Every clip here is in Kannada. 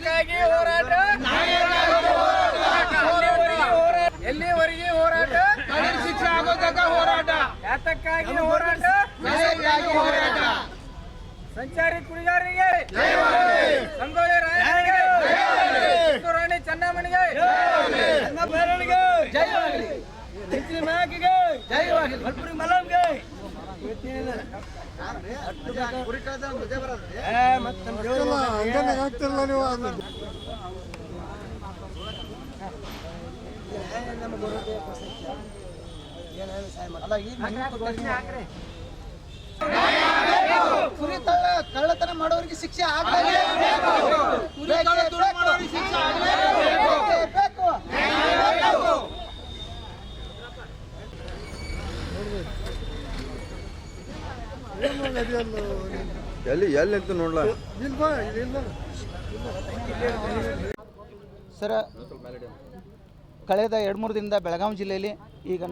ಯಾತಕ್ಕಾಗಿ ಹೋರಾಟ? ಎಲ್ಲಿವರೆಗೆ ಹೋರಾಟ? ಶಿಕ್ಷೆ ಆಗೋದಕ್ಕ ಹೋರಾಟ. ಯಾತಕ್ಕಾಗಿ ಹೋರಾಟ? ಸಂಚಾರಿ ಕುರಿಗಾರರಿಗೆ, ಸಂಗೊಳ್ಳಿ ರಾಯಣ್ಣನಿಗೆ, ಕಿತ್ತೂರಾಣಿ ಚೆನ್ನಮ್ಮನಿಗೆ, ಹೆಂಚಿನ ನಾಯಕಿಗೆ, ಮಲ್ಪುರಿ ಮಲ್ಲಮ್ಗೆ, ಕುರಿ ಕಳ್ಳತನ ಮಾಡೋರಿಗೆ ಶಿಕ್ಷೆ ಆಗಲೇಬೇಕು. ಎಲ್ಲಿ ಅಂತ ನೋಡ್ಲಾ ಸರ್, ಕಳೆದ 2-3 ದಿನದಿಂದ ಬೆಳಗಾವಿ ಜಿಲ್ಲೆಯಲ್ಲಿ ಈಗ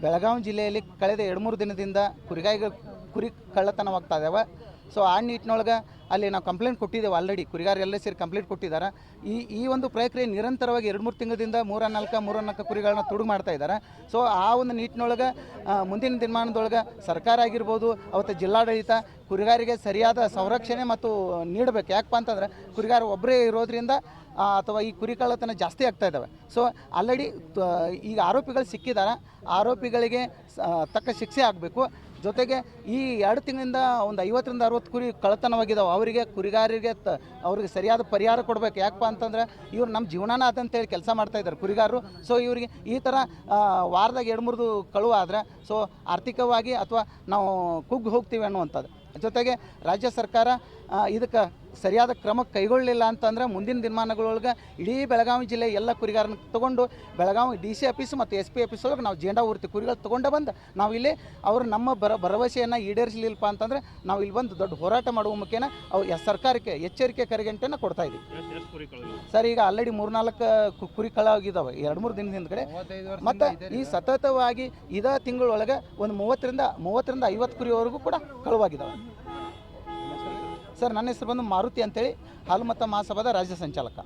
ಬೆಳಗಾವಿ ಜಿಲ್ಲೆಯಲ್ಲಿ ಕಳೆದ 2-3 ದಿನದಿಂದ ಕುರಿ ಕಳ್ಳತನವಾಗ್ತಾ ಇದ್ದಾವೆ. ಸೊ ಆ ನಿಟ್ಟಿನೊಳಗೆ ಅಲ್ಲಿ ನಾವು ಕಂಪ್ಲೇಂಟ್ ಕೊಟ್ಟಿದ್ದೇವೆ. ಆಲ್ರೆಡಿ ಕುರಿಗಾರೆಲ್ಲ ಸೇರಿ ಕಂಪ್ಲೇಂಟ್ ಕೊಟ್ಟಿದ್ದಾರೆ. ಈ ಒಂದು ಪ್ರಕ್ರಿಯೆ ನಿರಂತರವಾಗಿ 2-3 ತಿಂಗಳಿಂದ 3-4 ಕುರಿಗಳನ್ನ ತುಡುಗು ಮಾಡ್ತಾ ಇದ್ದಾರೆ. ಸೊ ಆ ಒಂದು ನಿಟ್ಟಿನೊಳಗೆ ಮುಂದಿನ ದಿನಮಾನದೊಳಗೆ ಸರ್ಕಾರ ಆಗಿರ್ಬೋದು, ಅವತ್ತು ಜಿಲ್ಲಾಡಳಿತ ಕುರಿಗಾರಿಗೆ ಸರಿಯಾದ ಸಂರಕ್ಷಣೆ ಮತ್ತು ನೀಡಬೇಕು. ಯಾಕಪ್ಪ ಅಂತಂದರೆ ಕುರಿಗಾರ ಒಬ್ಬರೇ ಇರೋದ್ರಿಂದ ಅಥವಾ ಈ ಕುರಿ ಕಳ್ಳತನ ಜಾಸ್ತಿ ಆಗ್ತಾ ಇದ್ದಾವೆ. ಸೊ ಆಲ್ರೆಡಿ ಈಗ ಆರೋಪಿಗಳು ಸಿಕ್ಕಿದ್ದಾರೆ. ಆರೋಪಿಗಳಿಗೆ ತಕ್ಕ ಶಿಕ್ಷೆ ಆಗಬೇಕು. ಜೊತೆಗೆ ಈ 2 ತಿಂಗಳಿಂದ ಒಂದು 50-60 ಕುರಿ ಕಳ್ಳತನವಾಗಿದ್ದಾವೆ. ಅವರಿಗೆ ಕುರಿಗಾರರಿಗೆ ಅವ್ರಿಗೆ ಸರಿಯಾದ ಪರಿಹಾರ ಕೊಡಬೇಕು. ಯಾಕಪ್ಪ ಅಂತಂದರೆ ಇವ್ರು ನಮ್ಮ ಜೀವನಾನ ಅದಂತೇಳಿ ಕೆಲಸ ಮಾಡ್ತಾಯಿದ್ದಾರೆ ಕುರಿಗಾರರು. ಸೊ ಇವರಿಗೆ ಈ ಥರ ವಾರದಾಗ 2-3 ಕಳುವು ಆದರೆ ಸೊ ಆರ್ಥಿಕವಾಗಿ ಅಥವಾ ನಾವು ಕುಗ್ಗಿ ಹೋಗ್ತೀವಿ ಅನ್ನುವಂಥದ್ದು. ಜೊತೆಗೆ ರಾಜ್ಯ ಸರ್ಕಾರ ಇದಕ್ಕೆ ಸರಿಯಾದ ಕ್ರಮ ಕೈಗೊಳ್ಳಲಿಲ್ಲ ಅಂತಂದರೆ ಮುಂದಿನ ದಿನಮಾನಗಳೊಳಗೆ ಇಡೀ ಬೆಳಗಾವಿ ಜಿಲ್ಲೆ ಎಲ್ಲ ಕುರಿಗಾರನ ತೊಗೊಂಡು ಬೆಳಗಾವಿ DC ಆಫೀಸ್ ಮತ್ತು SP ಆಫೀಸ್ ಒಳಗೆ ನಾವು ಜೆಂಡಾ ಊರ್ತಿ ಕುರಿಗಳು ತೊಗೊಂಡು ಬಂದು ನಾವು ಇಲ್ಲಿ ಅವರು ನಮ್ಮ ಭರವಸೆಯನ್ನು ಈಡೇರಿಸಲಿಲ್ಲಪ್ಪ ಅಂತಂದರೆ ನಾವು ಇಲ್ಲಿ ಬಂದು ದೊಡ್ಡ ಹೋರಾಟ ಮಾಡುವ ಮುಖೇನ ಅವ್ರು ಸರ್ಕಾರಕ್ಕೆ ಎಚ್ಚರಿಕೆ ಕರೆಗಂಟೆಯನ್ನು ಕೊಡ್ತಾ ಇದ್ದೀವಿ. ಸರ್, ಈಗ ಆಲ್ರೆಡಿ 3-4 ಕುರಿ ಕಳಾಗಿದ್ದಾವೆ 2-3 ದಿನದ ಹಿಂದ್ಗಡೆ. ಮತ್ತು ಈ ಸತತವಾಗಿ ಇದೇ ತಿಂಗಳೊಳಗೆ ಒಂದು 30-50 ಕುರಿವರೆಗೂ ಕೂಡ ಕಳುವಾಗಿದ್ದಾವೆ. ಸರ್, ನನ್ನ ಹೆಸರು ಬಂದು ಮಾರುತಿ ಅಂತೇಳಿ ಹಾಲು ಮತ್ತು ಮಹಾಸಭಾದ ರಾಜ್ಯ ಸಂಚಾಲಕ.